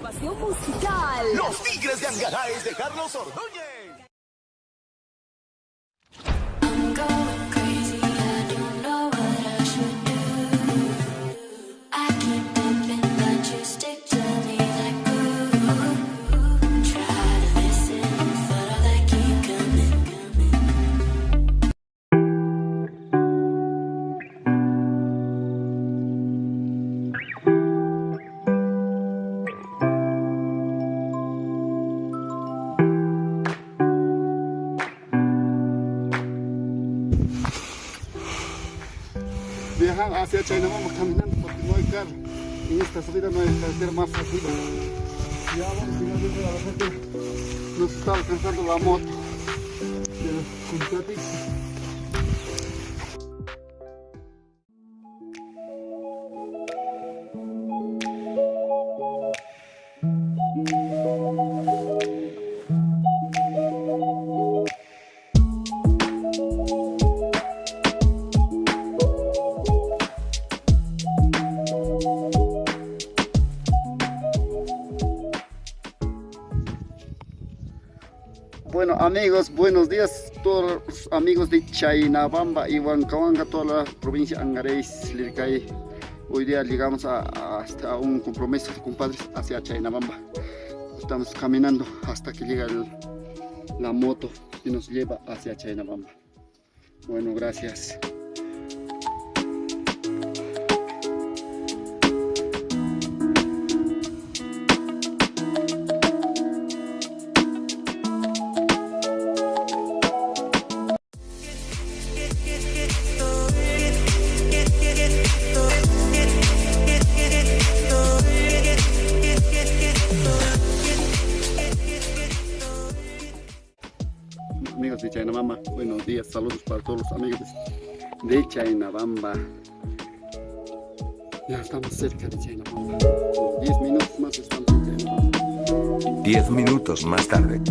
Agrupación musical. Los Tigres de Angaray de Carlos Ordóñez. I'm going crazy, I don't know what I should do. I keep dipping, but you stick to me like glue. Try to listen, but all that keep coming. Viajar hacia China, vamos caminando porque no hay carro. En esta subida no hay carretera más rápida. Ya vamos finalmente a la gente. Nos está alcanzando la moto de los contratistas. Bueno amigos, buenos días todos los amigos de Chaynabamba y Huancabamba, toda la provincia de Angaray, Liricay. Hoy día llegamos hasta un compromiso de compadres hacia Chaynabamba. Estamos caminando hasta que llega la moto y nos lleva hacia Chaynabamba. Bueno, gracias. Amigos de Chaynabamba, buenos días, saludos para todos los amigos de Chaynabamba. Ya estamos cerca de Chaynabamba, 10 minutos más estamos en Chaynabamba. 10 minutos más tarde.